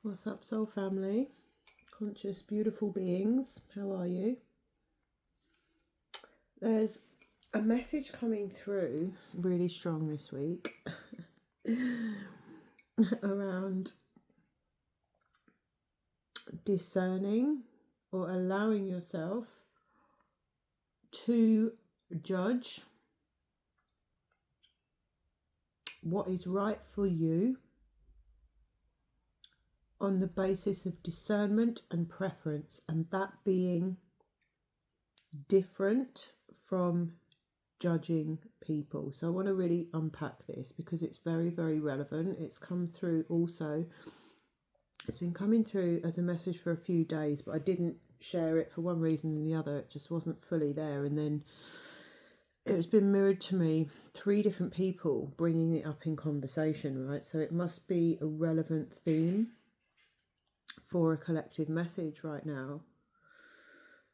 What's up, soul family? Conscious, beautiful beings. How are you? There's a message coming through really strong this week around discerning or allowing yourself to judge what is right for you on the basis of discernment and preference, and that being different from judging people. So I want to really unpack this because it's very, very relevant. It's come through also. It's been coming through as a message for a few days, but I didn't share it for one reason and the other. It just wasn't fully there. And then it's been mirrored to me, 3 different people bringing it up in conversation, right? So it must be a relevant theme for a collective message right now.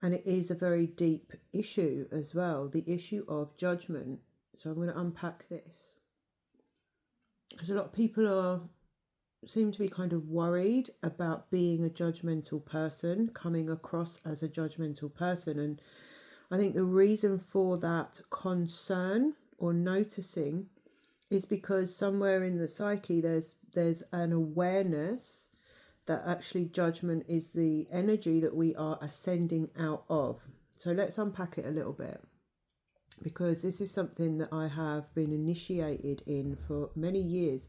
And it is a very deep issue as well, the issue of judgment. So I'm going to unpack this because a lot of people seem to be kind of worried about being a judgmental person, coming across as a judgmental person. And I think the reason for that concern or noticing is because somewhere in the psyche there's an awareness that actually judgment is the energy that we are ascending out of. So let's unpack it a little bit, because this is something that I have been initiated in for many years.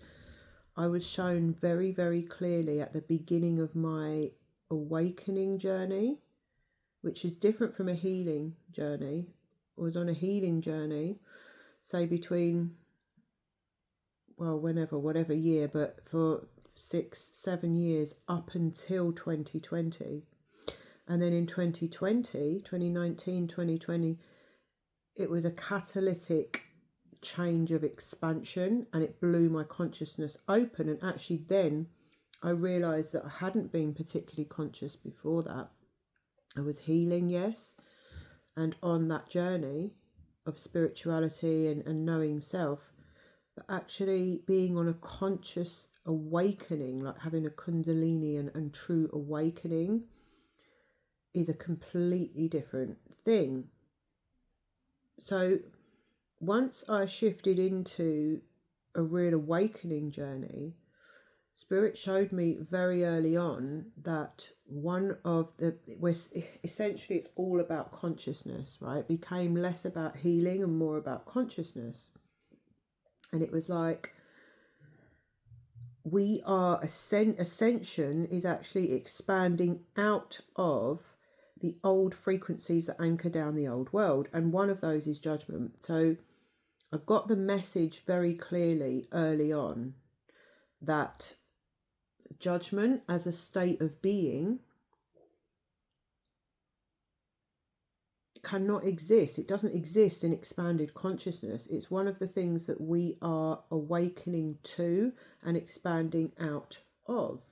I was shown very, very clearly at the beginning of my awakening journey, which is different from a healing journey. I was on a healing journey, say between, well, whatever year, but for 6-7 years up until 2020. And then in 2020, it was a catalytic change of expansion, and it blew my consciousness open. And actually then I realized that I hadn't been particularly conscious before that. I was healing, yes, and on that journey of spirituality and knowing self, but actually being on a conscious awakening, like having a kundalini and true awakening, is a completely different thing. So once I shifted into a real awakening journey, Spirit showed me very early on that one of the, essentially it's all about consciousness, right? It became less about healing and more about consciousness. And it was like, we are ascension is actually expanding out of the old frequencies that anchor down the old world, and one of those is judgment. So I got the message very clearly early on that judgment as a state of being cannot exist. It doesn't exist in expanded consciousness. It's one of the things that we are awakening to and expanding out of.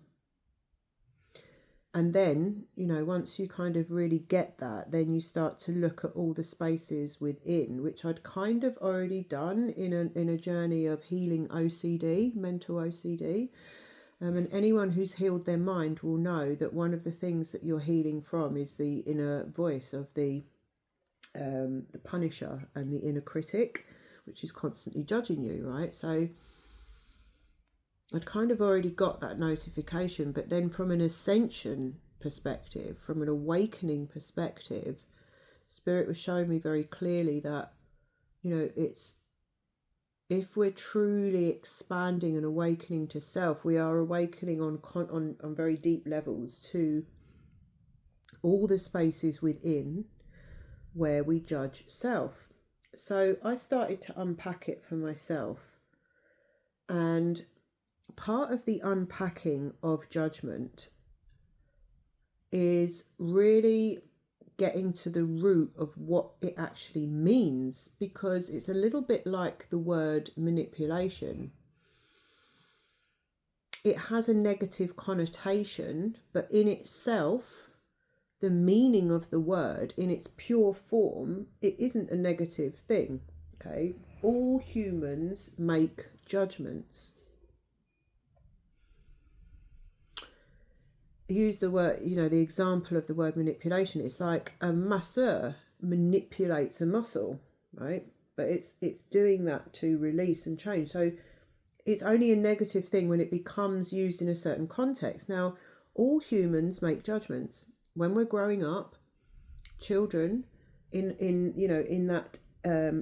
And then, once you kind of really get that, then you start to look at all the spaces within, which I'd kind of already done in a journey of healing OCD, mental OCD. And anyone who's healed their mind will know that one of the things that you're healing from is the inner voice of the punisher and the inner critic, which is constantly judging you, right? So I'd kind of already got that notification, but then from an ascension perspective, from an awakening perspective, Spirit was showing me very clearly that, it's, if we're truly expanding and awakening to self, we are awakening on very deep levels to all the spaces within where we judge self. So I started to unpack it for myself, and part of the unpacking of judgment is really getting to the root of what it actually means, because it's a little bit like the word manipulation. It has a negative connotation, but in itself, the meaning of the word in its pure form, it isn't a negative thing. Okay, all humans make judgments. use the word, the example of the word manipulation. It's like a masseur manipulates a muscle, right? But it's doing that to release and change. So it's only a negative thing when it becomes used in a certain context. Now, all humans make judgments. When we're growing up, children, in that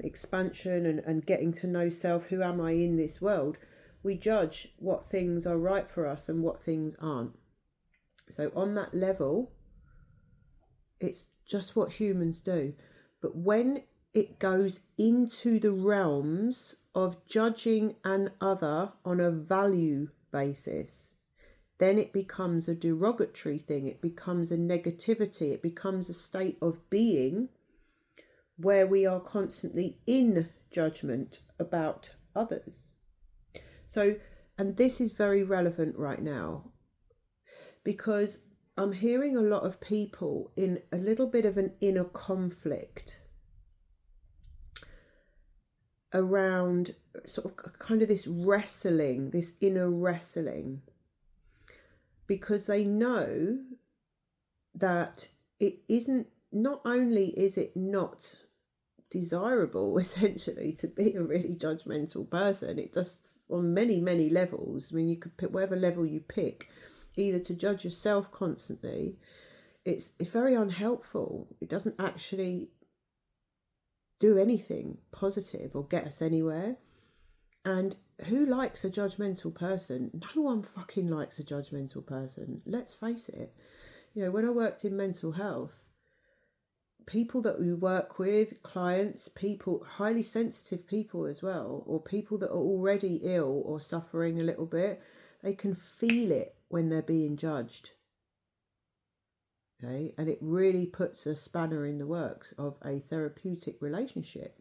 expansion and getting to know self, who am I in this world, we judge what things are right for us and what things aren't. So on that level, it's just what humans do. But when it goes into the realms of judging an other on a value basis, then it becomes a derogatory thing. It becomes a negativity. It becomes a state of being where we are constantly in judgment about others. So, and this is very relevant right now, because I'm hearing a lot of people in a little bit of an inner conflict around sort of kind of this wrestling, this inner wrestling, because they know that it isn't, not only is it not desirable essentially to be a really judgmental person, it does on many, many levels. I mean, you could pick whatever level you pick, either to judge yourself constantly. It's very unhelpful. It doesn't actually do anything positive or get us anywhere. And who likes a judgmental person? No one fucking likes a judgmental person. Let's face it. When I worked in mental health, people that we work with, clients, people, highly sensitive people as well, or people that are already ill or suffering a little bit, they can feel it when they're being judged. Okay, and it really puts a spanner in the works of a therapeutic relationship.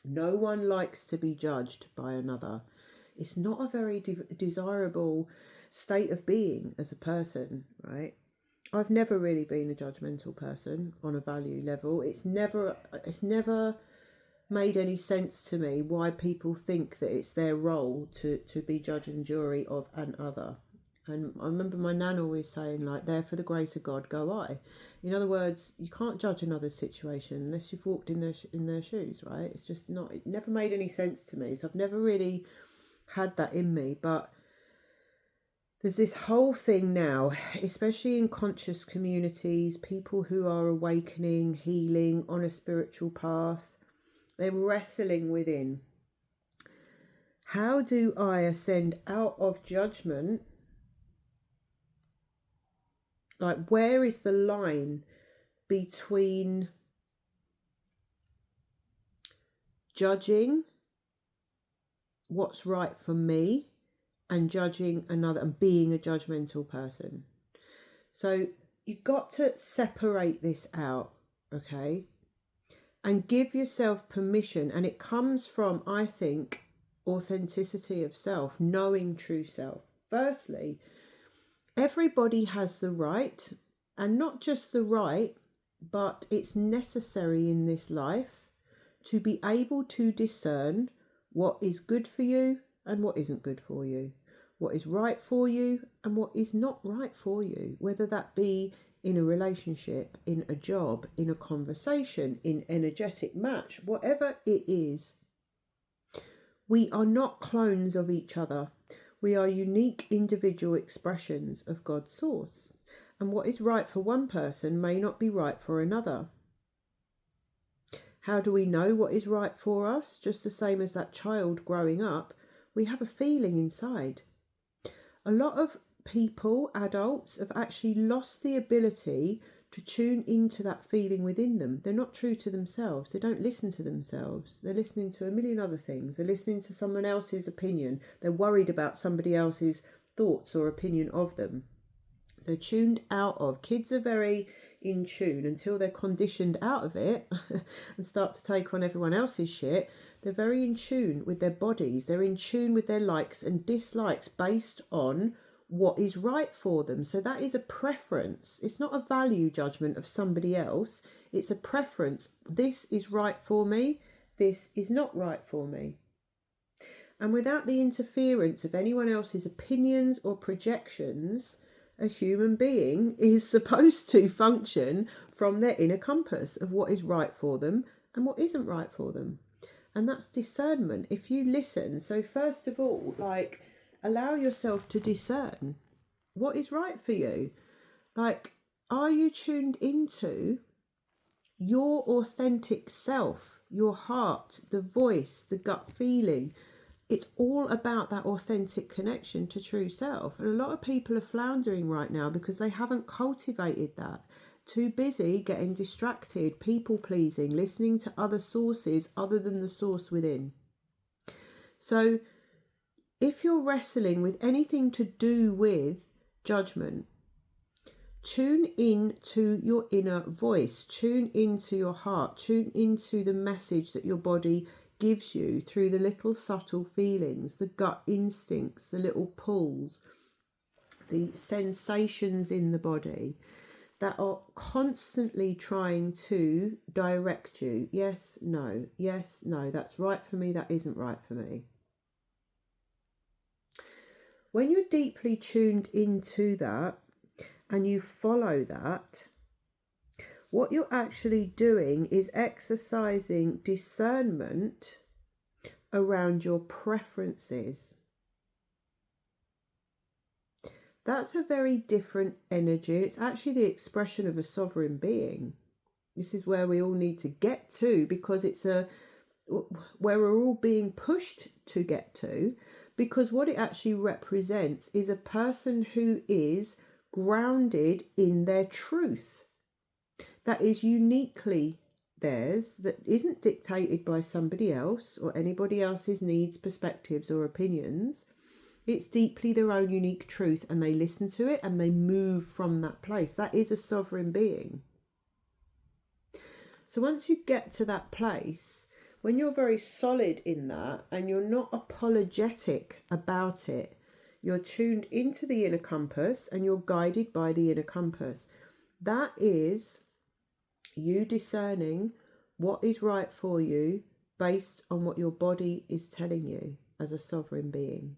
No one likes to be judged by another. It's not a very desirable state of being as a person, right? I've never really been a judgmental person on a value level. It's never made any sense to me why people think that it's their role to be judge and jury of an other. And I remember my nan always saying, like, there for the grace of God go I. In other words, you can't judge another's situation unless you've walked in their shoes, right? It's just not, it never made any sense to me. So I've never really had that in me. But there's this whole thing now, especially in conscious communities, people who are awakening, healing, on a spiritual path, they're wrestling within. How do I ascend out of judgment? Like, where is the line between judging what's right for me and judging another and being a judgmental person? So you've got to separate this out, okay? And give yourself permission. And it comes from, I think, authenticity of self, knowing true self. Firstly, everybody has the right, and not just the right, but it's necessary in this life to be able to discern what is good for you and what isn't good for you, what is right for you and what is not right for you, whether that be in a relationship, in a job, in a conversation, in energetic match, whatever it is. We are not clones of each other. We are unique individual expressions of God's source. And what is right for one person may not be right for another. How do we know what is right for us? Just the same as that child growing up, we have a feeling inside. A lot of people, adults, have actually lost the ability to tune into that feeling within them. They're not true to themselves. They don't listen to themselves. They're listening to a million other things. They're listening to someone else's opinion. They're worried about somebody else's thoughts or opinion of them. So tuned out of. Kids are very in tune until they're conditioned out of it and start to take on everyone else's shit. They're very in tune with their bodies. They're in tune with their likes and dislikes based on what is right for them. So that is a preference. It's not a value judgment of somebody else. It's a preference. This is right for me. This is not right for me. And without the interference of anyone else's opinions or projections, a human being is supposed to function from their inner compass of what is right for them and what isn't right for them. And that's discernment. If you listen, so first of all, like, allow yourself to discern what is right for you. Like, are you tuned into your authentic self, your heart, the voice, the gut feeling? It's all about that authentic connection to true self. And a lot of people are floundering right now because they haven't cultivated that. Too busy getting distracted, people pleasing, listening to other sources other than the source within. So if you're wrestling with anything to do with judgment, tune in to your inner voice, tune into your heart, tune into the message that your body gives you through the little subtle feelings, the gut instincts, the little pulls, the sensations in the body that are constantly trying to direct you. Yes, no, that's right for me, that isn't right for me. When you're deeply tuned into that and you follow that, what you're actually doing is exercising discernment around your preferences. That's a very different energy. It's actually the expression of a sovereign being. This is where we all need to get to, because it's where we're all being pushed to get to, because what it actually represents is a person who is grounded in their truth, that is uniquely theirs, that isn't dictated by somebody else or anybody else's needs, perspectives or opinions. It's deeply their own unique truth, and they listen to it and they move from that place. That is a sovereign being. So once you get to that place, when you're very solid in that and you're not apologetic about it, you're tuned into the inner compass and you're guided by the inner compass. That is you discerning what is right for you based on what your body is telling you as a sovereign being.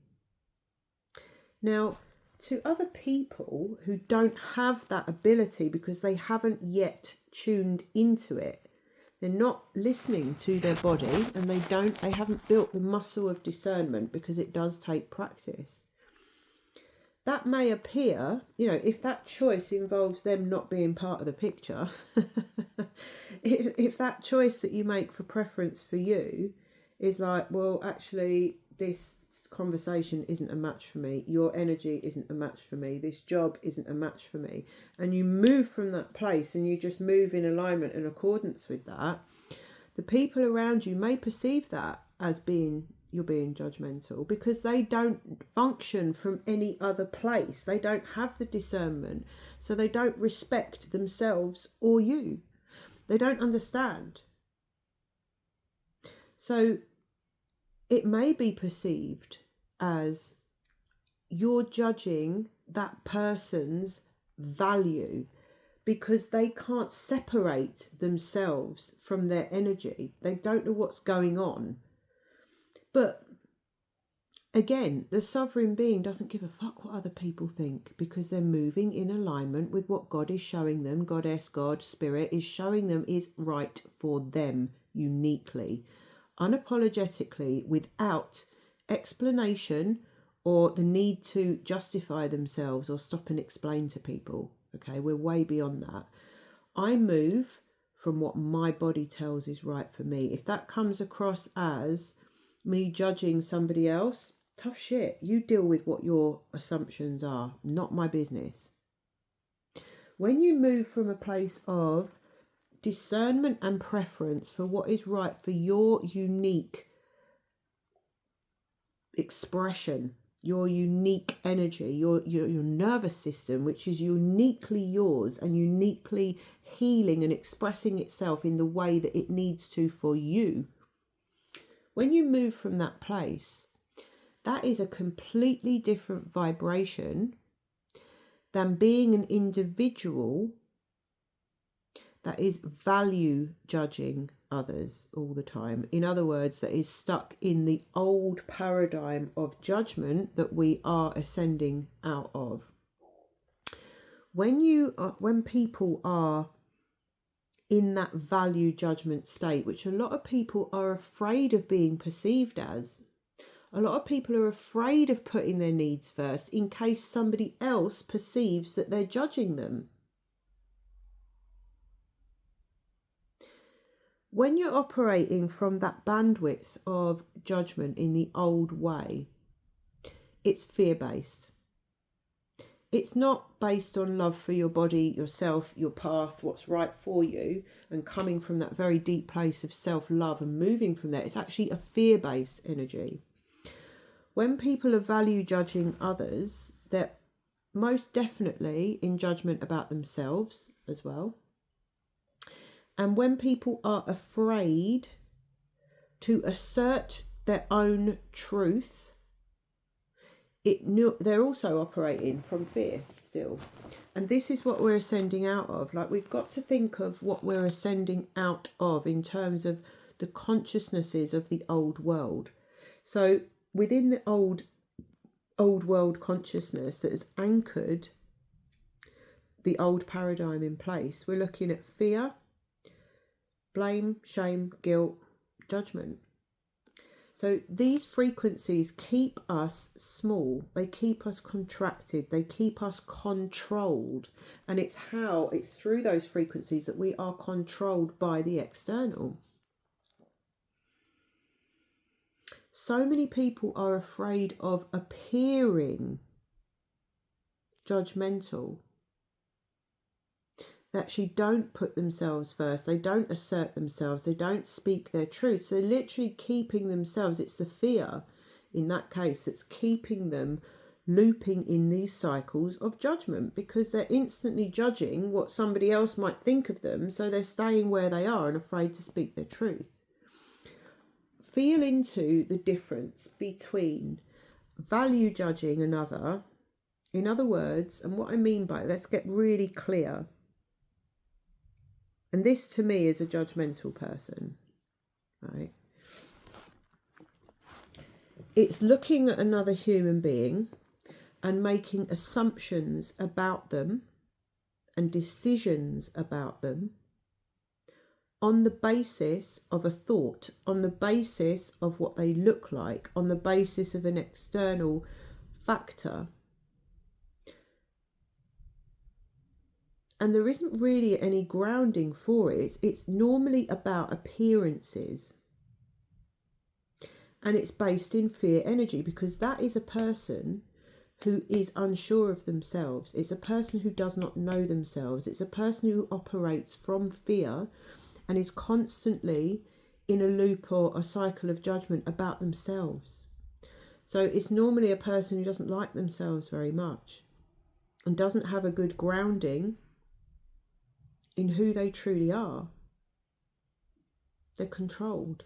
Now, to other people who don't have that ability because they haven't yet tuned into it, they're not listening to their body, and they haven't built the muscle of discernment, because it does take practice. That may appear, if that choice involves them not being part of the picture, if that choice that you make for preference for you is like, well, actually, this conversation isn't a match for me, your energy isn't a match for me, this job isn't a match for me, and you move from that place and you just move in alignment and accordance with that, the people around you may perceive that as you're being judgmental, because they don't function from any other place. They don't have the discernment, so they don't respect themselves or you. They don't understand. So it may be perceived as you're judging that person's value because they can't separate themselves from their energy. They don't know what's going on. But again, the sovereign being doesn't give a fuck what other people think, because they're moving in alignment with what God is showing them, Goddess, God, Spirit is showing them is right for them uniquely, unapologetically, without explanation or the need to justify themselves or stop and explain to people. Okay, we're way beyond that. I move from what my body tells is right for me. If that comes across as me judging somebody else, tough shit. You deal with what your assumptions are, not my business. When you move from a place of discernment and preference for what is right for your unique expression, your unique energy, your nervous system, which is uniquely yours and uniquely healing and expressing itself in the way that it needs to for you. When you move from that place, that is a completely different vibration than being an individual that is value judging others all the time. In other words, that is stuck in the old paradigm of judgment that we are ascending out of. When people are in that value judgment state, which a lot of people are afraid of being perceived as, a lot of people are afraid of putting their needs first in case somebody else perceives that they're judging them. When you're operating from that bandwidth of judgment in the old way, it's fear-based. It's not based on love for your body, yourself, your path, what's right for you, and coming from that very deep place of self-love and moving from there. It's actually a fear-based energy. When people are value judging others, they're most definitely in judgment about themselves as well. And when people are afraid to assert their own truth, they're also operating from fear still. And this is what we're ascending out of. Like, we've got to think of what we're ascending out of in terms of the consciousnesses of the old world. So within the old world consciousness that has anchored the old paradigm in place, we're looking at fear, blame, shame, guilt, judgment. So these frequencies keep us small, they keep us contracted, they keep us controlled. And it's through those frequencies that we are controlled by the external. So many people are afraid of appearing judgmental. They actually don't put themselves first. They don't assert themselves. They don't speak their truth. So literally keeping themselves, it's the fear in that case that's keeping them looping in these cycles of judgment, because they're instantly judging what somebody else might think of them. So they're staying where they are and afraid to speak their truth. Feel into the difference between value judging another. In other words, and what I mean by it, let's get really clear. And this to me is a judgmental person, right? It's looking at another human being and making assumptions about them and decisions about them on the basis of a thought, on the basis of what they look like, on the basis of an external factor. And there isn't really any grounding for it. It's normally about appearances. And it's based in fear energy, because that is a person who is unsure of themselves. It's a person who does not know themselves. It's a person who operates from fear and is constantly in a loop or a cycle of judgment about themselves. So it's normally a person who doesn't like themselves very much and doesn't have a good grounding in who they truly are. They're controlled.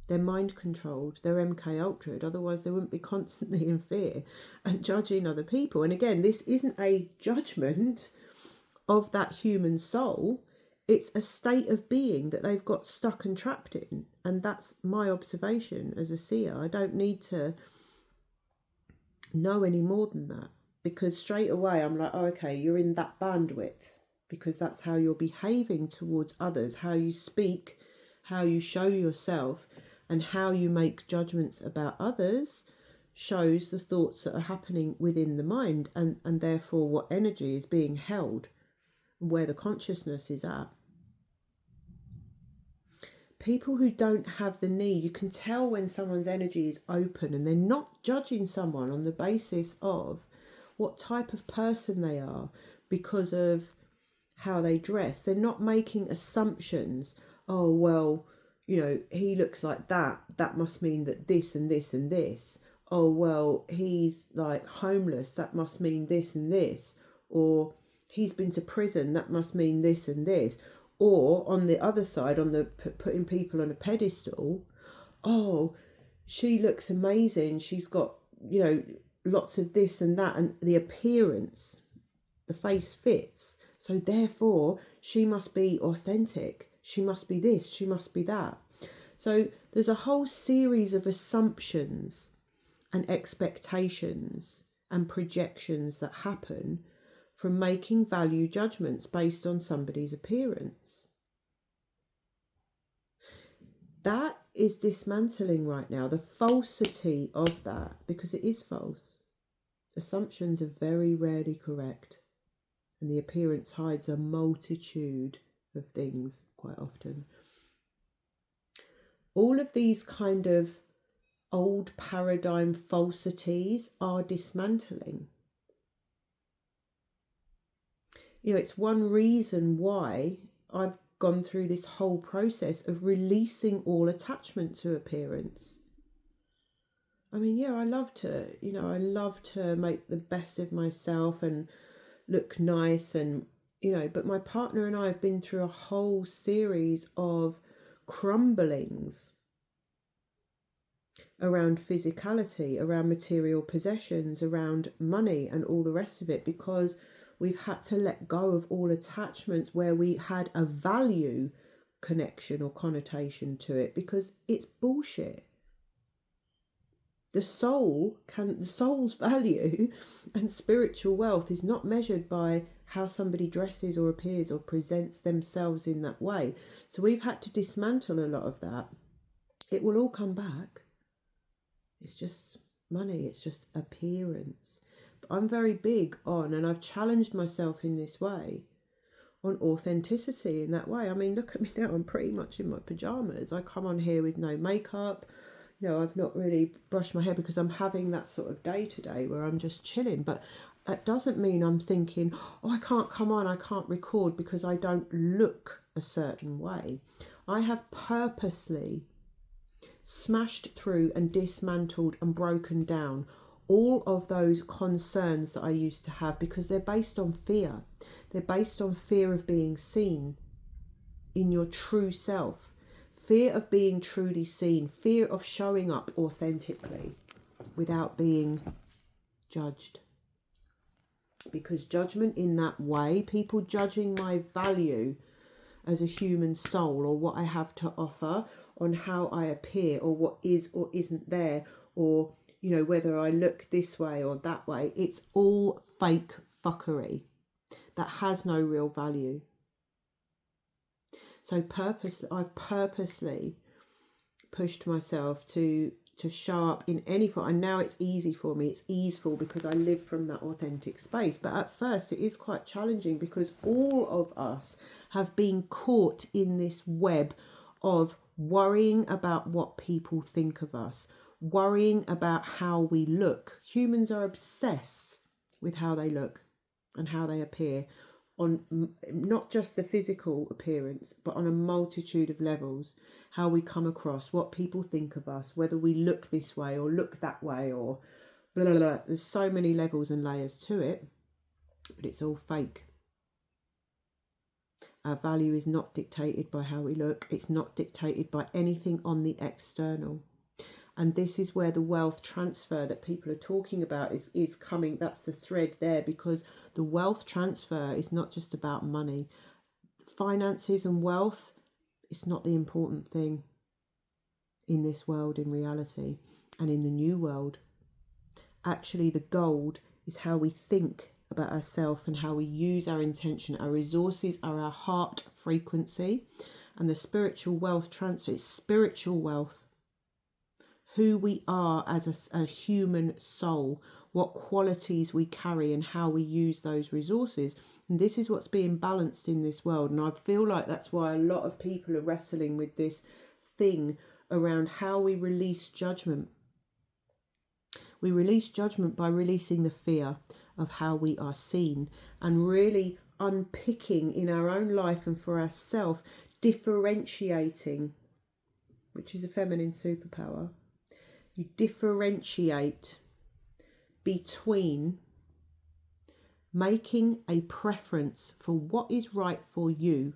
They're mind controlled. They're MK Ultra'd. Otherwise they wouldn't be constantly in fear and judging other people. And again, this isn't a judgment of that human soul. It's a state of being that they've got stuck and trapped in. And that's my observation as a seer. I don't need to know any more than that, because straight away I'm like, oh, okay, you're in that bandwidth, because that's how you're behaving towards others, how you speak, how you show yourself, and how you make judgments about others shows the thoughts that are happening within the mind, and therefore what energy is being held, where the consciousness is at. People who don't have the need, you can tell when someone's energy is open and they're not judging someone on the basis of what type of person they are because of how they dress. They're not making assumptions. Oh, well, you know, he looks like that. That must mean that this and this and this. Oh, well, he's like homeless. That must mean this and this. Or he's been to prison. That must mean this and this. Or on the other side, on the putting people on a pedestal. Oh, she looks amazing. She's got, you know, lots of this and that, and the appearance, the face fits. So therefore, she must be authentic. She must be this. She must be that. So there's a whole series of assumptions and expectations and projections that happen from making value judgments based on somebody's appearance. That is dismantling right now, the falsity of that, because it is false. Assumptions are very rarely correct, and the appearance hides a multitude of things quite often. All of these kind of old paradigm falsities are dismantling. You know, it's one reason why I've gone through this whole process of releasing all attachment to appearance. I mean, yeah, I love to make the best of myself and look nice, and but my partner and I have been through a whole series of crumblings around physicality, around material possessions, around money and all the rest of it, because we've had to let go of all attachments where we had a value connection or connotation to it, because it's bullshit. The soul's value and spiritual wealth is not measured by how somebody dresses or appears or presents themselves in that way. So we've had to dismantle a lot of that. It will all come back. It's just money, it's just appearance. But I'm very big on, and I've challenged myself in this way, on authenticity in that way. I mean, look at me now, I'm pretty much in my pajamas. I come on here with no makeup. I've not really brushed my hair because I'm having that sort of day today where I'm just chilling. But that doesn't mean I'm thinking, oh, I can't come on, I can't record because I don't look a certain way. I have purposely smashed through and dismantled and broken down all of those concerns that I used to have, because they're based on fear. They're based on fear of being seen in your true self, fear of being truly seen, fear of showing up authentically without being judged. Because judgment in that way, people judging my value as a human soul, or what I have to offer, on how I appear, or what is or isn't there, or whether I look this way or that way, it's all fake fuckery that has no real value. So I've purposely pushed myself to show up in any form, and now it's easy for me. It's easeful because I live from that authentic space. But at first it is quite challenging, because all of us have been caught in this web of worrying about what people think of us, worrying about how we look. Humans are obsessed with how they look and how they appear, on not just the physical appearance, but on a multitude of levels. How we come across, what people think of us, whether we look this way or look that way, or blah, blah, blah. There's so many levels and layers to it, but it's all fake. Our value is not dictated by how we look. It's not dictated by anything on the external. And this is where the wealth transfer that people are talking about is coming. That's the thread there, because the wealth transfer is not just about money. Finances and wealth, it's not the important thing in this world, in reality, and in the new world. Actually, the gold is how we think about ourselves and how we use our intention. Our resources are our heart frequency, and the spiritual wealth transfer is spiritual wealth. Who we are as a human soul, what qualities we carry, and how we use those resources. And this is what's being balanced in this world. And I feel like that's why a lot of people are wrestling with this thing around how we release judgment. We release judgment by releasing the fear of how we are seen, and really unpicking in our own life and for ourselves, differentiating, which is a feminine superpower. You differentiate between making a preference for what is right for you,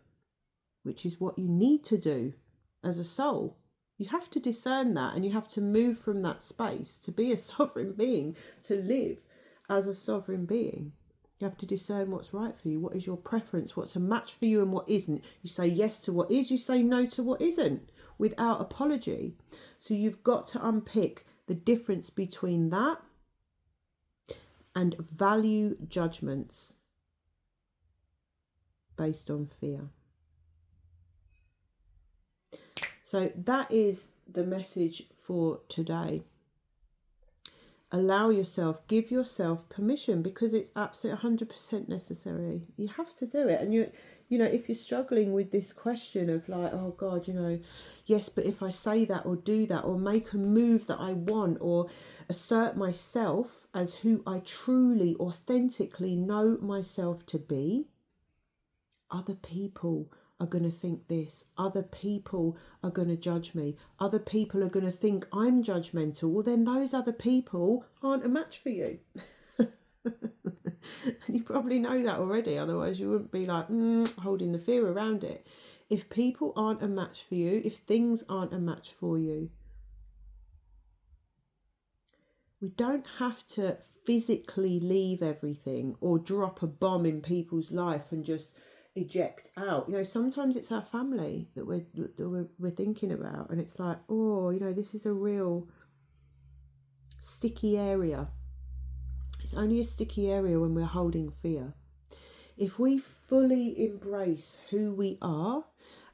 which is what you need to do as a soul. You have to discern that, and you have to move from that space to be a sovereign being, to live as a sovereign being. You have to discern what's right for you. What is your preference? What's a match for you and what isn't? You say yes to what is, you say no to what isn't, without apology. So you've got to unpick the difference between that and value judgments. based on fear. So that is the message for today. Allow yourself, give yourself permission, because it's absolutely 100% necessary. You have to do it. And you know, if you're struggling with this question of like, oh God, you know, yes, but if I say that or do that or make a move that I want or assert myself as who I truly, authentically know myself to be, other people are going to think this. Other people are going to judge me. Other people are going to think I'm judgmental. Well, then those other people aren't a match for you. And you probably know that already. Otherwise, you wouldn't be like holding the fear around it. If people aren't a match for you, if things aren't a match for you, we don't have to physically leave everything or drop a bomb in people's life and just eject out. You know, sometimes it's our family that we're thinking about, and it's like, oh, you know, this is a real sticky area. It's only a sticky area when we're holding fear. If we fully embrace who we are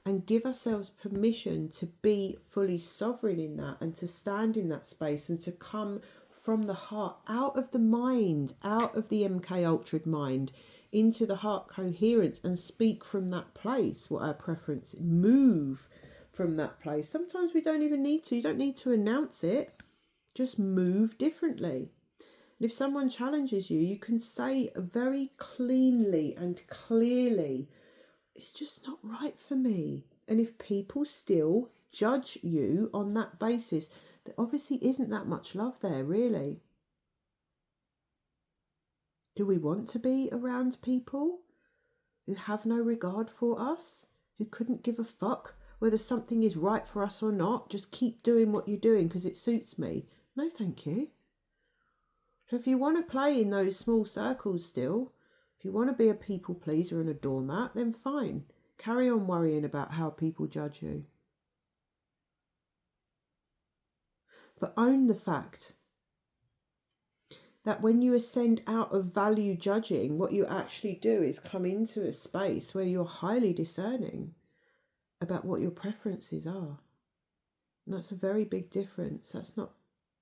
and give ourselves permission to be fully sovereign in that and to stand in that space and to come from the heart, out of the mind, out of the MK Ultra mind, into the heart coherence, and speak from that place what our preference, move from that place. Sometimes we don't even need to. You don't need to announce it. Just move differently. And if someone challenges you, you can say very cleanly and clearly, it's just not right for me. And if people still judge you on that basis, there obviously isn't that much love there, really. Do we want to be around people who have no regard for us, who couldn't give a fuck whether something is right for us or not? Just keep doing what you're doing because it suits me. No, thank you. So if you want to play in those small circles still, if you want to be a people pleaser and a doormat, then fine. Carry on worrying about how people judge you. But own the fact that when you ascend out of value judging, what you actually do is come into a space where you're highly discerning about what your preferences are. And that's a very big difference. That's not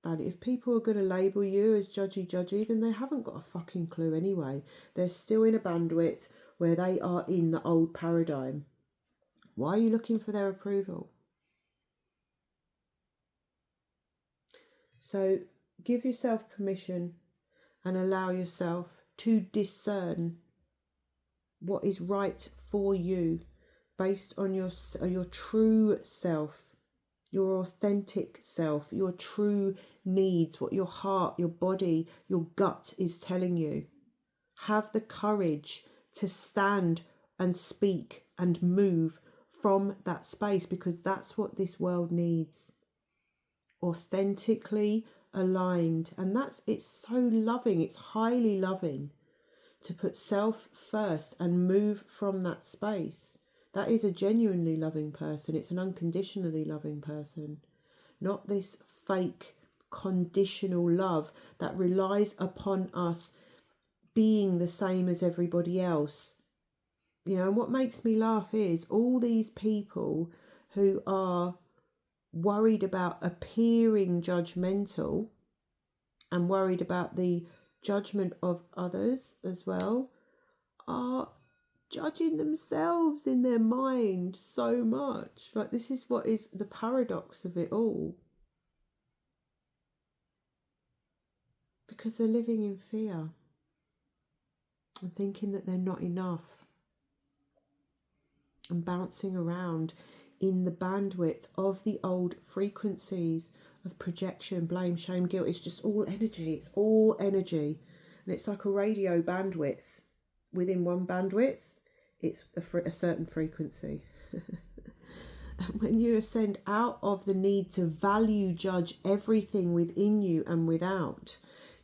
value. If people are going to label you as judgy, then they haven't got a fucking clue anyway. They're still in a bandwidth where they are in the old paradigm. Why are you looking for their approval? So give yourself permission and allow yourself to discern what is right for you based on your true self, your authentic self, your true needs, what your heart, your body, your gut is telling you. Have the courage to stand and speak and move from that space, because that's what this world needs. Authentically aligned. And it's so loving, it's highly loving to put self first and move from that space. That is a genuinely loving person. It's an unconditionally loving person, not this fake conditional love that relies upon us being the same as everybody else. You know, and what makes me laugh is all these people who are worried about appearing judgmental and worried about the judgment of others as well are judging themselves in their mind so much. Like, this is what is the paradox of it all, because they're living in fear and thinking that they're not enough and bouncing around in the bandwidth of the old frequencies of projection, blame, shame, guilt. It's just all energy. It's all energy. And it's like a radio bandwidth. Within one bandwidth, it's a certain frequency. And when you ascend out of the need to value judge everything within you and without,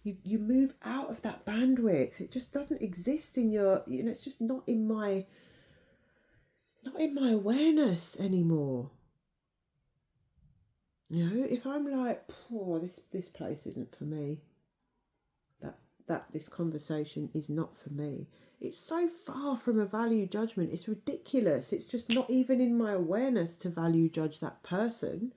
you move out of that bandwidth. It just doesn't exist in your, you know, it's just not in my awareness anymore. You know, if I'm like, oh, this place isn't for me, that this conversation is not for me. It's so far from a value judgment. It's ridiculous. It's just not even in my awareness to value judge that person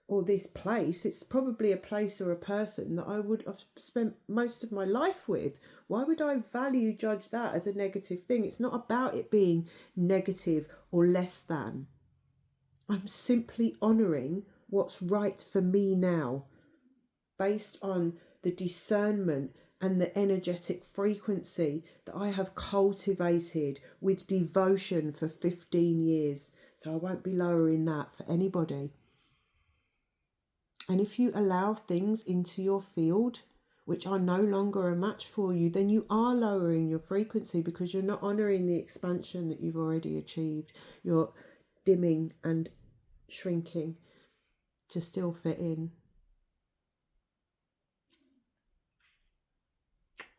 or this place. It's probably a place or a person that I would have spent most of my life with. Why would I value judge that as a negative thing? It's not about it being negative or less than. I'm simply honouring what's right for me now, based on the discernment and the energetic frequency that I have cultivated with devotion for 15 years. So I won't be lowering that for anybody. And if you allow things into your field which are no longer a match for you, then you are lowering your frequency, because you're not honouring the expansion that you've already achieved. You're dimming and shrinking to still fit in.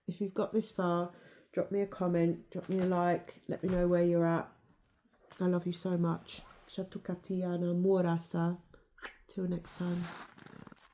If you've got this far, drop me a comment, drop me a like, let me know where you're at. I love you so much. Shatukatiana Morasa. Till next time.